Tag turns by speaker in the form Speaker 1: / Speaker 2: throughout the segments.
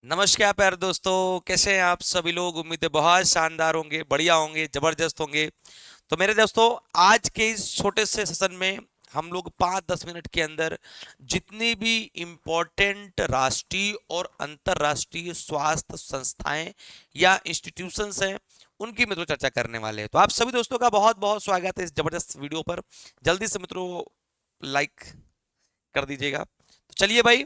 Speaker 1: नमस्कार प्यारे दोस्तों, कैसे हैं आप सभी लोग। उम्मीद है बहुत शानदार होंगे, बढ़िया होंगे, जबरदस्त होंगे। तो मेरे दोस्तों, आज के इस छोटे से सेशन में हम लोग 5-10 मिनट के अंदर जितनी भी इम्पोर्टेंट राष्ट्रीय और अंतर्राष्ट्रीय स्वास्थ्य संस्थाएं या इंस्टीट्यूशंस हैं, उनकी मित्रों चर्चा करने वाले हैं। तो आप सभी दोस्तों का बहुत बहुत स्वागत है इस जबरदस्त वीडियो पर। जल्दी से मित्रों लाइक कर दीजिएगा। तो चलिए भाई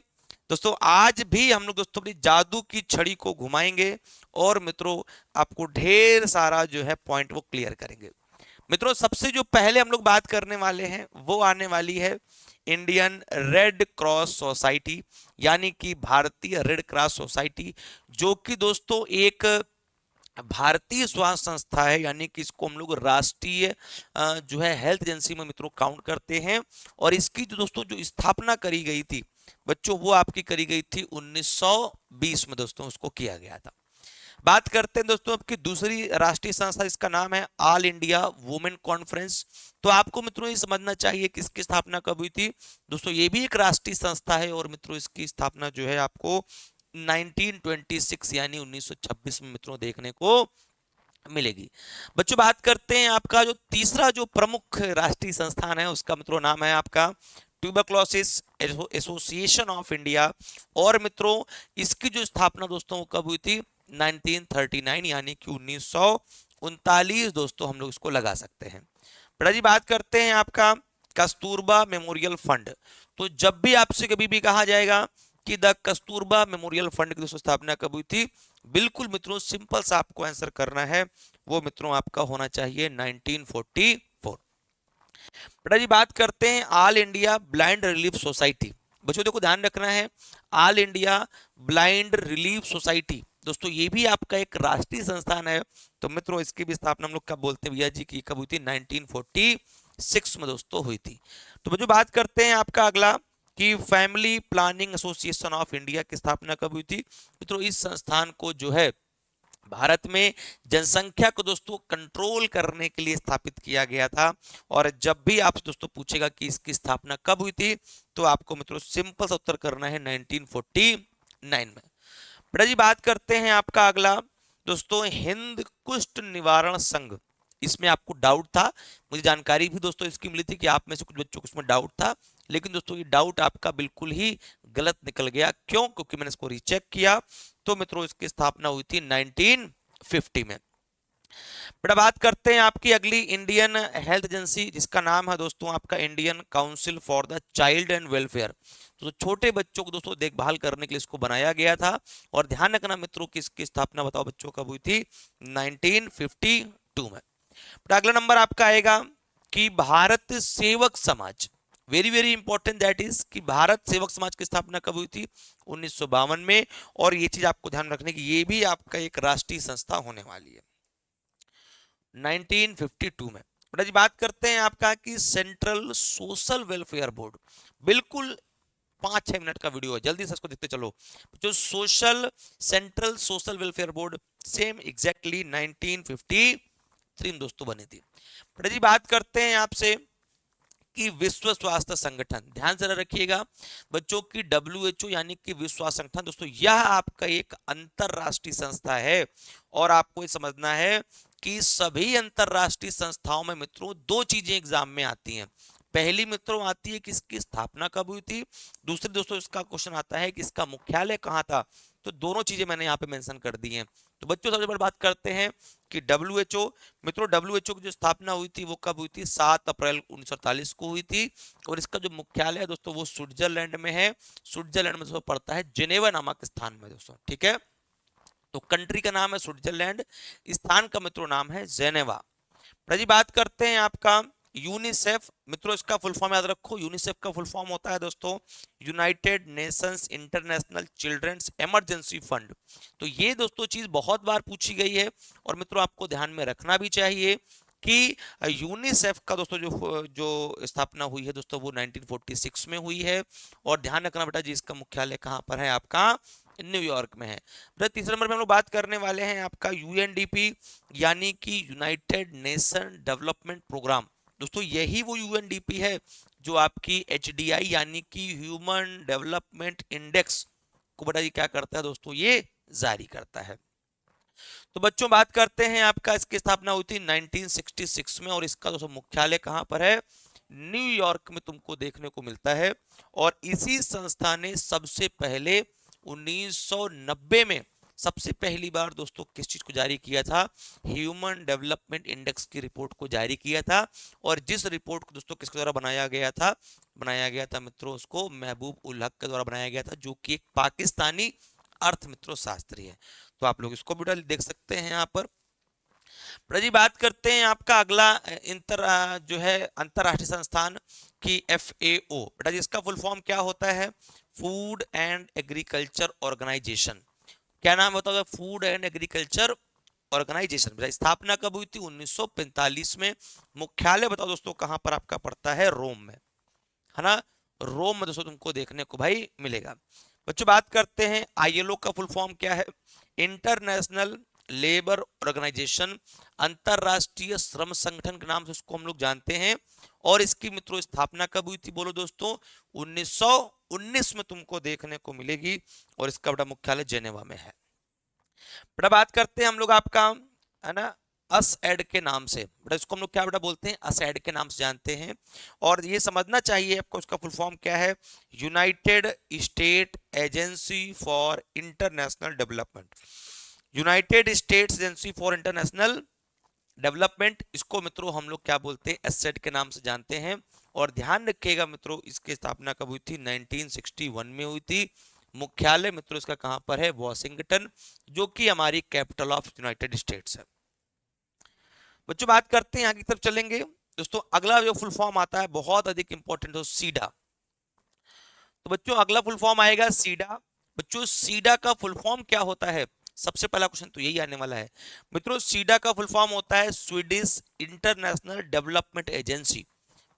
Speaker 1: दोस्तों, आज भी हम लोग दोस्तों अपनी जादू की छड़ी को घुमाएंगे और मित्रों आपको ढेर सारा जो है पॉइंट वो क्लियर करेंगे। मित्रों, सबसे जो पहले हम लोग बात करने वाले हैं वो आने वाली है इंडियन रेड क्रॉस सोसाइटी, यानी कि भारतीय रेड क्रॉस सोसाइटी, जो कि दोस्तों एक भारतीय स्वास्थ्य संस्था है। यानी कि इसको हम लोग राष्ट्रीय जो है हेल्थ एजेंसी में मित्रों काउंट करते हैं। और इसकी जो दोस्तों जो स्थापना करी गई थी बच्चों, वो आपकी करी गई थी 1920 में दोस्तों, उसको किया गया था। बात करते हैं दोस्तों आपकी दूसरी राष्ट्रीय संस्था, इसका नाम है ऑल इंडिया वुमेन कॉन्फ्रेंस। तो आपको मित्रों ये समझना चाहिए कि इसकी स्थापना कब हुई थी। दोस्तों ये भी एक राष्ट्रीय संस्था है और मित्रों इसकी स्थापना जो है आपको 1926 यानी 1926 में मित्रों देखने को मिलेगी। बच्चों बात करते हैं आपका जो तीसरा जो प्रमुख राष्ट्रीय संस्थान है, उसका मित्रों नाम है आपका ट्यूबरक्लोसिस एसोसिएशन ऑफ इंडिया। और मित्रों इसकी जो स्थापना दोस्तों वो कब हुई थी, 1939 यानी कि 1939 दोस्तों हम लोग इसको लगा सकते हैं। बेटा जी बात करते हैं आपका कस्तूरबा मेमोरियल फंड। तो जब भी आपसे कभी भी कहा जाएगा कि द कस्तूरबा मेमोरियल फंड की दोस्तों स्थापना कब हुई थी, बिल्कुल मित्रों सिंपल सा आपको आंसर करना है, वो मित्रों आपका होना चाहिए 1944। बेटा जी बात करते हैं all India blind relief society. बच्चों देखो ध्यान रखना है, all India blind relief society दोस्तों ये भी आपका एक राष्ट्रीय संस्थान है। तो मित्रों इसकी भी स्थापना हम लोग कब बोलते हैं भैया जी की, कब हुई थी, 1946 में दोस्तों हुई थी। तो बच्चों बात करते हैं आपका अगला कि family planning association of India की स्थापना कब हुई थी। मित्रों इस संस्थान को जो है भारत में जनसंख्या को दोस्तों कंट्रोल करने के लिए स्थापित किया गया था। और जब भी आप दोस्तों पूछेगा कि इसकी स्थापना कब हुई थी, तो आपको मित्रों सिंपल सा उत्तर करना है 1949 में। बेटा जी बात करते हैं आपका अगला दोस्तों हिंद कुष्ठ निवारण संघ। इसमें आपको डाउट था, मुझे जानकारी भी दोस्तों इसकी मिली थी कि आप में से कुछ बच्चों को इसमें डाउट था, लेकिन दोस्तों ये डाउट आपका बिल्कुल ही गलत निकल गया। क्यों? क्योंकि मैंने इसको रीचेक किया। तो मित्रों इसकी स्थापना हुई थी 1950 में। बेटा बात करते हैं आपकी अगली इंडियन हेल्थ एजेंसी, जिसका नाम है दोस्तों आपका Indian council for the child and welfare. तो छोटे बच्चों को दोस्तों देखभाल करने के लिए इसको बनाया गया था। और ध्यान रखना मित्रों की इसकी स्थापना बताओ बच्चों कब हुई थी, 1952 में। बेटा अगला नंबर आपका आएगा कि भारत सेवक समाज। Very very important that is कि भारत सेवक समाज की स्थापना कब हुई थी, 1952 में। और ये चीज आपको ध्यान रखने की, ये भी आपका एक राष्ट्रीय संस्था होने वाली है 1952 में। बेटा जी बात करते हैं आपका कि सेंट्रल सोशल वेलफेयर बोर्ड। बिल्कुल 5-6 मिनट का वीडियो है, जल्दी से इसको देखते चलो। जो social central social welfare board same exactly 1953 में दोस्तों बनी थी। बेटा जी बात करते हैं आपसे कि विश्व स्वास्थ्य संगठन, ध्यान से रखिएगा बच्चों की WHO यानी कि विश्व स्वास्थ्य संगठन दोस्तों यह आपका एक अंतरराष्ट्रीय संस्था है। और आपको ये समझना है कि सभी अंतरराष्ट्रीय संस्थाओं में मित्रों दो चीजें एग्जाम में आती हैं। पहली मित्रों आती है कि इसकी स्थापना कब हुई थी, दूसरी दोस्तों इसका क्वेश्चन आता है कि इसका मुख्यालय कहाँ था। तो दोनों चीजें मैंने यहाँ पे मेंशन कर दी हैं। तो बच्चों सबसे बड़ी बात करते हैं कि WHO। मित्रों WHO की जो स्थापना हुई थी वो कब हुई थी, 7 अप्रैल 1948 को हुई थी। और इसका जो मुख्यालय है दोस्तों वो स्विट्जरलैंड में है। स्विट्जरलैंड में दोस्तों पड़ता है जेनेवा नामक स्थान में दोस्तों, ठीक है। तो कंट्री का नाम है स्विट्जरलैंड, स्थान का मित्रों नाम है जेनेवा। जी बात करते हैं आपका यूनिसेफ। मित्रों इसका फुल फॉर्म याद रखो, यूनिसेफ का फुल फॉर्म होता है दोस्तों United Nations International Children's Emergency Fund. तो ये दोस्तों चीज बहुत बार पूछी गई है और मित्रों आपको ध्यान में रखना भी चाहिए कि यूनिसेफ का दोस्तों जो जो स्थापना हुई है दोस्तों वो 1946 में हुई है। और ध्यान रखना बेटा जी इसका मुख्यालय कहाँ पर है, आपका न्यूयॉर्क में है। बेटा तीसरे नंबर पे हम लोग बात करने वाले हैं आपका UNDP यानी कि यूनाइटेड नेशन डेवलपमेंट प्रोग्राम। दोस्तों यही वो UNDP है जो आपकी HDI यानी कि ह्यूमन डेवलपमेंट इंडेक्स को बेटा जी क्या करता है दोस्तों, ये जारी करता है। तो बच्चों बात करते हैं आपका, इसकी स्थापना हुई थी 1966 में, और इसका दोस्तों मुख्यालय कहां पर है, न्यूयॉर्क में तुमको देखने को मिलता है। और इसी संस्था ने सबसे पहले 1990 में सबसे पहली बार दोस्तों किस चीज को जारी किया था, ह्यूमन डेवलपमेंट इंडेक्स की रिपोर्ट को जारी किया था। और जिस रिपोर्ट को दोस्तों किसके द्वारा बनाया गया था मित्रों, उसको महबूब उल हक के द्वारा बनाया गया था, जो कि एक पाकिस्तानी अर्थ मित्रों शास्त्री है। तो आप लोग इसको भी देख सकते हैं यहाँ पर। जी बात करते हैं आपका अगला जो है अंतरराष्ट्रीय संस्थान की, FAO। बेटा जी इसका फुल फॉर्म क्या होता है, फूड एंड एग्रीकल्चर ऑर्गेनाइजेशन। क्या नाम होता है, फूड एंड एग्रीकल्चर ऑर्गेनाइजेशन। बेटा स्थापना कब हुई थी, 1945 में। मुख्यालय बताओ दोस्तों कहां पर आपका पड़ता है, रोम में, है ना, रोम में दोस्तों तुमको देखने को भाई मिलेगा। बच्चों बात करते हैं ILO का फुल फॉर्म क्या है, इंटरनेशनल लेबर ऑर्गेनाइजेशन, अंतरराष्ट्रीय श्रम संगठन के नाम से इसको हम लोग जानते हैं। और इसकी मित्रों स्थापना कब हुई थी, बोलो दोस्तों 1919 में तुमको देखने को मिलेगी। और इसका बड़ा मुख्यालय जेनेवा में है। बेटा बात करते हैं हम लोग आपका, है ना, असएड के नाम से। बेटा इसको हम लोग क्या बेटा बोलते हैं, असएड के नाम से जानते हैं। और ये समझना चाहिए आपको उसका फुल फॉर्म क्या है, United state agency for international development. United states agency for international development, इसको मित्रों हम लोग क्या बोलते हैं, एसएड के नाम से जानते हैं। और ध्यान रखिएगा मित्रों, इसकी स्थापना कब हुई थी, 1961 में हुई थी। मुख्यालय मित्रों इसका कहां पर है, वॉशिंगटन, जो कि हमारी कैपिटल ऑफ यूनाइटेड स्टेट्स है। बच्चों बात करते हैं, आगे की तरफ चलेंगे दोस्तों। अगला जो फुल फॉर्म आता है बहुत अधिक इंपॉर्टेंट है, सीडा। तो बच्चों अगला फुल फॉर्म आएगा सीडा। बच्चों सीडा का फुल फॉर्म क्या होता है, सबसे पहला क्वेश्चन तो यही आने वाला है मित्रों। सीडा का फुल फॉर्म होता है स्वीडिश इंटरनेशनल डेवलपमेंट एजेंसी।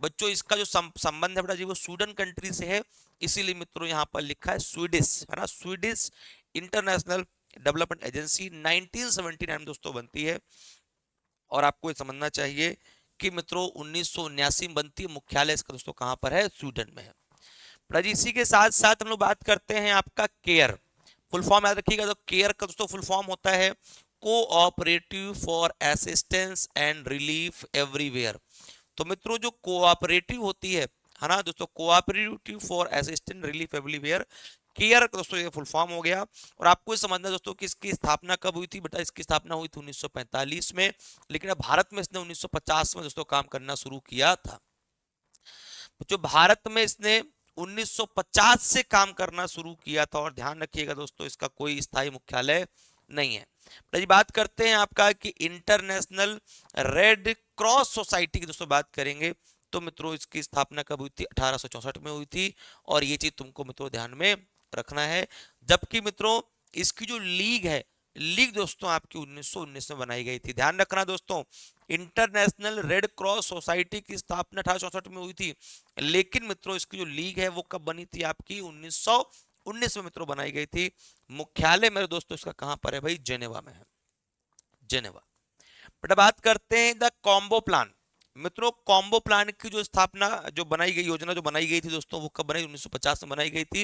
Speaker 1: बच्चों इसका जो संबंध है बेटा जी वो स्वीडन कंट्री से है, इसीलिए मित्रों यहाँ पर लिखा है स्वीडिश, है ना, स्वीडिश इंटरनेशनल डेवलपमेंट एजेंसी 1979 में दोस्तों बनती है। और आपको ये समझना चाहिए कि मित्रों 1979 में बनती है। मुख्यालय इसका दोस्तों कहां पर है, स्वीडन में है। जी इसी के साथ साथ हम लोग बात करते हैं आपका केयर, फुल फॉर्म याद रखिएगा। तो केयर का दोस्तों फुल फॉर्म होता है cooperative for assistance and relief everywhere. तो मित्रों जो कोऑपरेटिव होती है ना दोस्तों, cooperative for assistance relief everywhere, care का दोस्तों ये फुल फॉर्म हो गया। और आपको ये समझना दोस्तों कि इसकी स्थापना कब हुई थी, बेटा इसकी स्थापना हुई थी 1945 में, लेकिन अब भारत में इसने 1950 में दोस्तों काम करना शुरू किया था। जो भारत में इसने 1950 से काम करना शुरू किया था। और ध्यान रखिएगा दोस्तों इसका कोई स्थायी मुख्यालय नहीं है। जी बात करते हैं आपका कि इंटरनेशनल रेड क्रॉस सोसाइटी की दोस्तों बात करेंगे, तो मित्रों इसकी स्थापना कब हुई थी, 1864 में हुई थी। और ये चीज तुमको मित्रों ध्यान में रखना है। जबकि मित्रों इसकी जो लीग है, लीग दोस्तों आपकी 1919 में बनाई गई थी। ध्यान रखना दोस्तों, इंटरनेशनल रेड क्रॉस सोसाइटी की स्थापना 1864 में हुई थी, लेकिन मित्रों इसकी जो लीग है वो कब बनी थी, आपकी 1919 में मित्रों बनाई गई थी। मुख्यालय मेरे दोस्तों इसका कहां पर है भाई, जेनेवा में है, जेनेवा। बेटा बात करते हैं द कॉम्बो प्लान। मित्रों कॉम्बो प्लान की जो स्थापना, जो बनाई गई योजना जो बनाई गई थी दोस्तों, वो कब बनाई, 1950 में बनाई गई थी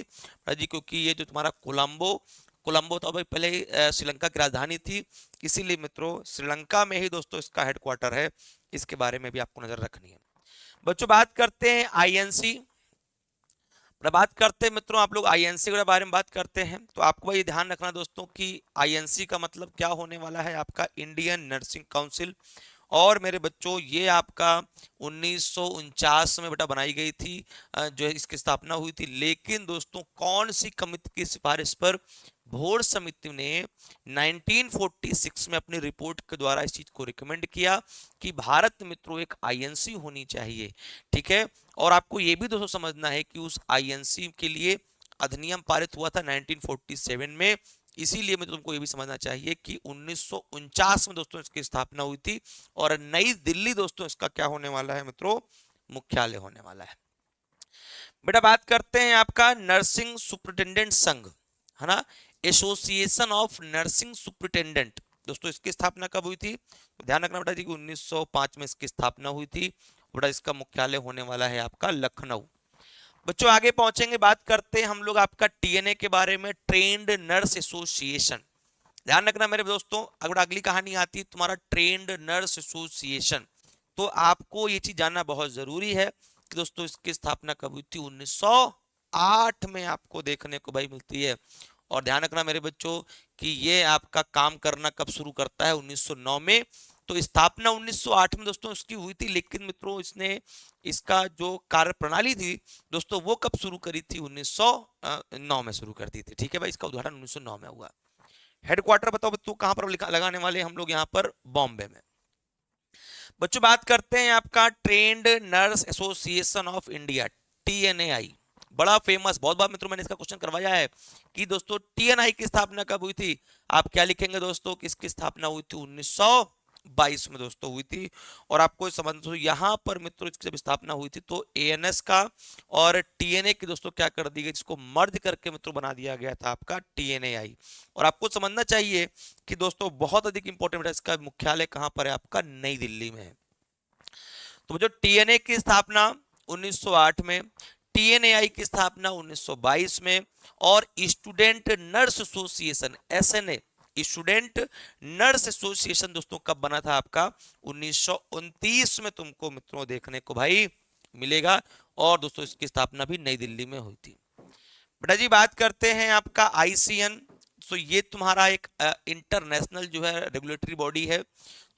Speaker 1: जी। क्योंकि ये जो तुम्हारा कोलंबो तो भाई पहले श्रीलंका की राजधानी थी, इसीलिए मित्रों श्रीलंका में ही दोस्तों इसका हेडक्वार्टर है। इसके बारे में भी आपको नजर रखनी है। बच्चों बात करते हैं आईएनसी। बात करते हैं मित्रों, आप लोग आईएनसी के बारे में बात करते हैं, तो आपको भाई ध्यान रखना दोस्तों कि आईएनसी का मतलब क्या होने वाला है, आपका इंडियन नर्सिंग काउंसिल। और मेरे बच्चों ये आपका 1949 में बेटा बनाई गई थी, जो है इसकी स्थापना हुई थी। लेकिन दोस्तों कौन सी कमिटी की सिफारिश पर, भोर समिति ने 1946 में अपनी रिपोर्ट के द्वारा इस चीज को रिकमेंड किया कि भारत मित्रों एक आईएनसी होनी चाहिए, ठीक है। और आपको ये भी दोस्तों समझना है कि उस आईएनसी के लिए अधिनियम पारित हुआ था 1947 में। इसीलिए मैं तुमको ये भी समझना चाहिए कि 1949 में दोस्तों इसकी स्थापना हुई थी। और नई दिल्ली दोस्तों इसका क्या होने वाला है मित्रों, मुख्यालय होने वाला है। बेटा बात करते हैं आपका नर्सिंग सुपरिटेंडेंट संघ, है ना, एसोसिएशन ऑफ नर्सिंग सुपरिटेंडेंट। दोस्तों इसकी स्थापना कब हुई थी, तो ध्यान रखना बेटा जी कि 1905 में इसकी स्थापना हुई थी। बेटा इसका मुख्यालय होने वाला है आपका लखनऊ। बच्चों आगे पहुंचेंगे, बात करते हैं हम लोग आपका टीएनए के बारे में, ट्रेंड नर्स एसोसिएशन। ध्यान रखना मेरे दोस्तों, अगर अगली कहानी आती है तुम्हारा ट्रेंड नर्स एसोसिएशन, तो आपको ये चीज जानना बहुत जरूरी है कि दोस्तों इसकी स्थापना कब हुई थी। 1908 में आपको देखने को भाई मिलती है। और ध्यान रखना मेरे बच्चों कि ये आपका काम करना कब शुरू करता है, 1909 में। तो स्थापना 1908 में दोस्तों इसकी हुई थी, लेकिन मित्रों इसने इसका जो कार्य प्रणाली थी दोस्तों वो कब शुरू करी थी, 1909 में शुरू कर दी थी। ठीक है भाई, इसका उद्घाटन 1909 में हुआ। हेडक्वार्टर बताओ बच्चों कहां पर लगाने वाले हम लोग, यहाँ पर बॉम्बे में। बच्चों बात करते हैं आपका trained nurse association of India, TNAI. बड़ा फेमस, बहुत बार मित्रों मैंने इसका क्वेश्चन करवाया है कि दोस्तों टीएनआई की स्थापना कब हुई थी। आप क्या लिखेंगे दोस्तों कि इसकी स्थापना हुई थी 1922 में दोस्तों हुई थी। और आपको समझ तो यहाँ पर मित्रों इसकी जब स्थापना हुई थी तो एएनएस का और टीएनए की दोस्तों क्या कर दी गई, जिसको मर्ज करके मित्रों बना दिया गया था आपका टीएनएआई। और आपको समझना चाहिए कि दोस्तों बहुत अधिक इंपॉर्टेंट है, इसका मुख्यालय कहां पर है आपका, नई दिल्ली में है। तो जो टीएनए की स्थापना 1908 में, टीएनएआई की स्थापना 1922 में, और student nurse association SNA, student nurse association दोस्तों कब बना था आपका, 1929 में तुमको मित्रों देखने को भाई मिलेगा। और दोस्तों इसकी स्थापना भी नई दिल्ली में हुई थी। बेटा जी बात करते हैं आपका आईसीएन। सो ये तुम्हारा एक इंटरनेशनल जो है रेगुलेटरी बॉडी है।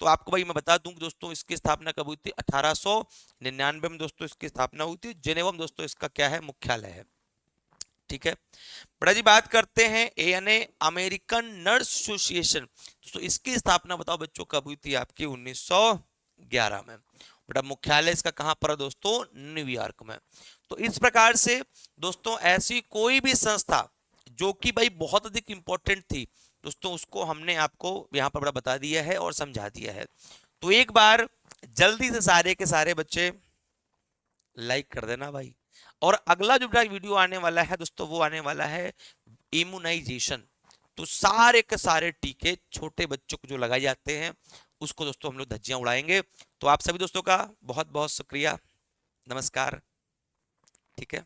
Speaker 1: तो आपको भाई मैं बता दूं कि दोस्तों इसकी स्थापना कब हुई थी, 1899 में दोस्तों इसकी स्थापना हुई थी। जेनेवा में दोस्तों इसका क्या है, मुख्यालय है। ठीक है बेटा जी, बात करते हैं एएनए, अमेरिकन नर्स एसोसिएशन। दोस्तों इसकी स्थापना बताओ बच्चों कब हुई थी आपकी, 1911 में। बेटा मुख्यालय इसका कहां पर है दोस्तों, न्यूयॉर्क में। तो इस प्रकार से दोस्तों ऐसी कोई भी संस्था जो कि भाई बहुत अधिक इंपॉर्टेंट थी दोस्तों, उसको हमने आपको यहाँ पर बड़ा बता दिया है और समझा दिया है। तो एक बार जल्दी से सारे के सारे बच्चे लाइक कर देना भाई। और अगला जो वीडियो आने वाला है दोस्तों वो आने वाला है इम्यूनाइजेशन। तो सारे के सारे टीके छोटे बच्चों को जो लगाए जाते हैं उसको दोस्तों हम लोग धज्जियां उड़ाएंगे। तो आप सभी दोस्तों का बहुत बहुत शुक्रिया, नमस्कार। ठीक है।